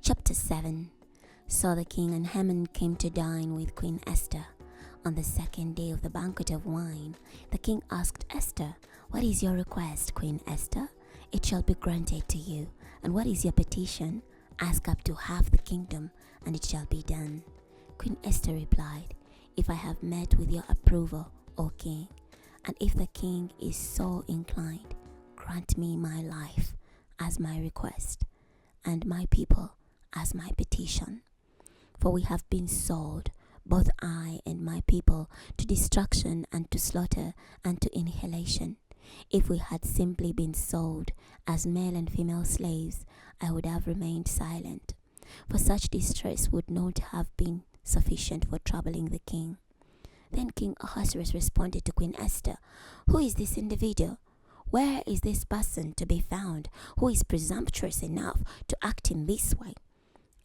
Chapter 7. So the king and Haman came to dine with Queen Esther. On the second day of the banquet of wine, the king asked Esther, "What is your request, Queen Esther? It shall be granted to you. And what is your petition? Ask up to half the kingdom, and it shall be done." Queen Esther replied, "If I have met with your approval, O king, and if the king is so inclined, grant me my life as my request, and my people as my petition. For we have been sold, both I and my people, to destruction and to slaughter and to annihilation. If we had simply been sold as male and female slaves, I would have remained silent, for such distress would not have been sufficient for troubling the king." Then King Ahasuerus responded to Queen Esther, "Who is this individual? Where is this person to be found who is presumptuous enough to act in this way?"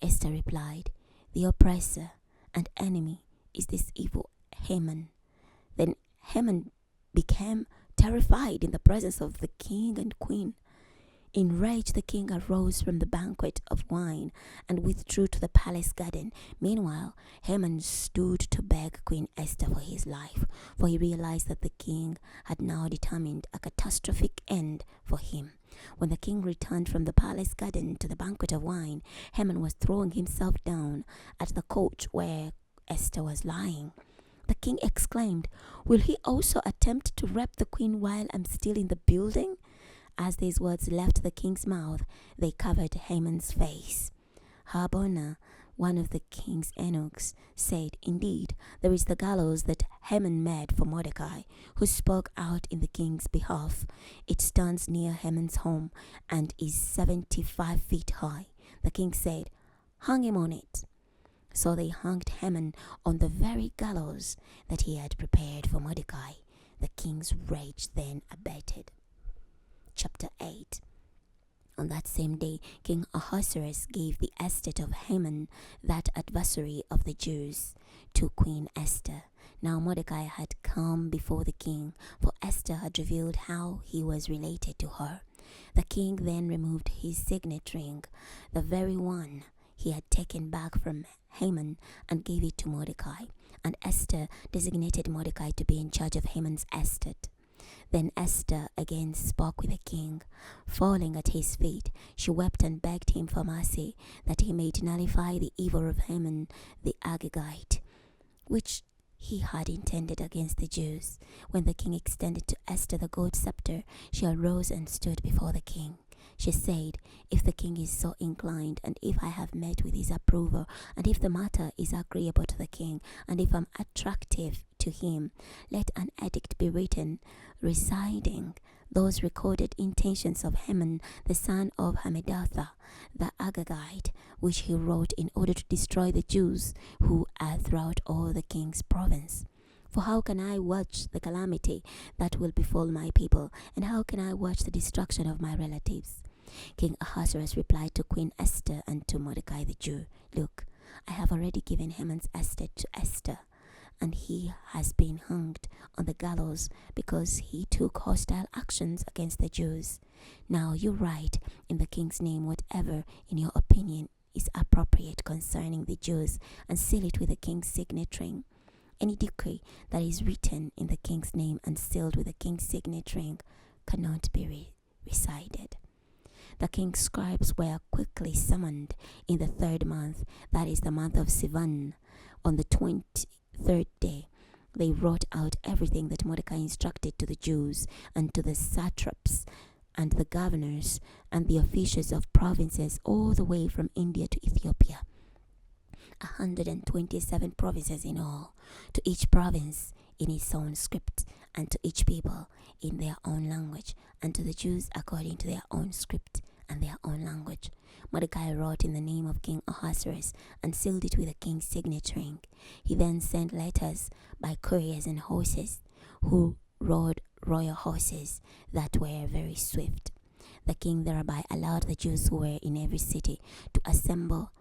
Esther replied, "The oppressor and enemy is this evil Haman." Then Haman became terrified in the presence of the king and queen. In rage, the king arose from the banquet of wine and withdrew to the palace garden. Meanwhile, Haman stood to beg Queen Esther for his life, for he realized that the king had now determined a catastrophic end for him. When the king returned from the palace garden to the banquet of wine, Haman was throwing himself down at the couch where Esther was lying. The king exclaimed, "Will he also attempt to rape the queen while I'm still in the building?" As these words left the king's mouth, they covered Haman's face. Harbona, one of the king's eunuchs, said, "Indeed, there is the gallows that Haman made for Mordecai, who spoke out in the king's behalf. It stands near Haman's home and is 75 feet high." The king said, "Hang him on it." So they hanged Haman on the very gallows that he had prepared for Mordecai. The king's rage then abated. Chapter 8. On that same day, King Ahasuerus gave the estate of Haman, that adversary of the Jews, to Queen Esther. Now Mordecai had come before the king, for Esther had revealed how he was related to her. The king then removed his signet ring, the very one he had taken back from Haman, and gave it to Mordecai. And Esther designated Mordecai to be in charge of Haman's estate. Then Esther again spoke with the king. Falling at his feet, she wept and begged him for mercy, that he might nullify the evil of Haman the Agagite, which he had intended against the Jews. When the king extended to Esther the gold scepter, she arose and stood before the king. She said, "If the king is so inclined, and if I have met with his approval, and if the matter is agreeable to the king, and if I'm attractive to him, let an edict be written reciting those recorded intentions of Haman, the son of Hammedatha, the Agagite, which he wrote in order to destroy the Jews who are throughout all the king's province. For how can I watch the calamity that will befall my people, and how can I watch the destruction of my relatives?" King Ahasuerus replied to Queen Esther and to Mordecai the Jew, "Look, I have already given Haman's estate to Esther, and he has been hanged on the gallows because he took hostile actions against the Jews. Now you write in the king's name whatever in your opinion is appropriate concerning the Jews, and seal it with the king's signet ring. Any decree that is written in the king's name and sealed with the king's signet ring cannot be rescinded." The king's scribes were quickly summoned in the 3rd month, that is the month of Sivan. On the 23rd day, they wrote out everything that Mordecai instructed to the Jews and to the satraps and the governors and the officials of provinces all the way from India to Ethiopia. 127 provinces in all, to each province in its own script, and to each people in their own language, and to the Jews according to their own script and their own language. Mordecai wrote in the name of King Ahasuerus and sealed it with the king's signet ring. He then sent letters by couriers and horses, who rode royal horses that were very swift. The king thereby allowed the Jews who were in every city to assemble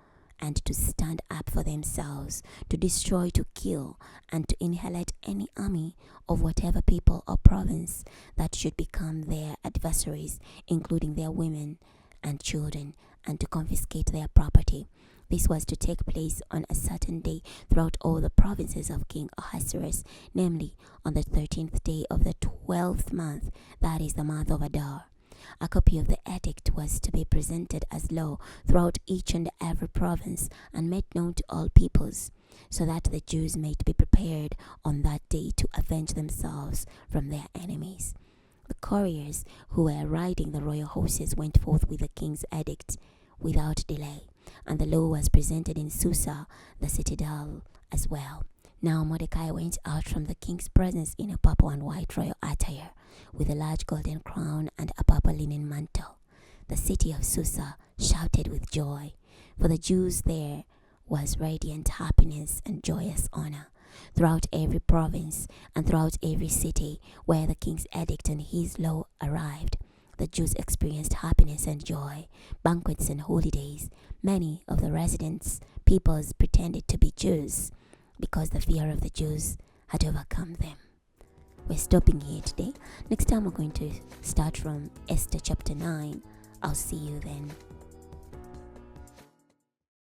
and to stand up for themselves, to destroy, to kill, and to annihilate any army of whatever people or province that should become their adversaries, including their women and children and to confiscate their property. This was to take place on a certain day throughout all the provinces of King Ahasuerus, namely on the 13th day of the 12th month, that is the month of Adar. A copy of the edict was to be presented as law throughout each and every province and made known to all peoples, so that the Jews might be prepared on that day to avenge themselves from their enemies. The couriers who were riding the royal horses went forth with the king's edict without delay, and the law was presented in Susa, the citadel, as well. Now Mordecai went out from the king's presence in a purple and white royal attire, with a large golden crown and a purple linen mantle. The city of Susa shouted with joy, for the Jews there was radiant happiness and joyous honor. Throughout every province and throughout every city where the king's edict and his law arrived, the Jews experienced happiness and joy, banquets and holidays. Many of the residents' peoples pretended to be Jews, because the fear of the Jews had overcome them. We're stopping here today. Next time we're going to start from Esther chapter 9. I'll see you then.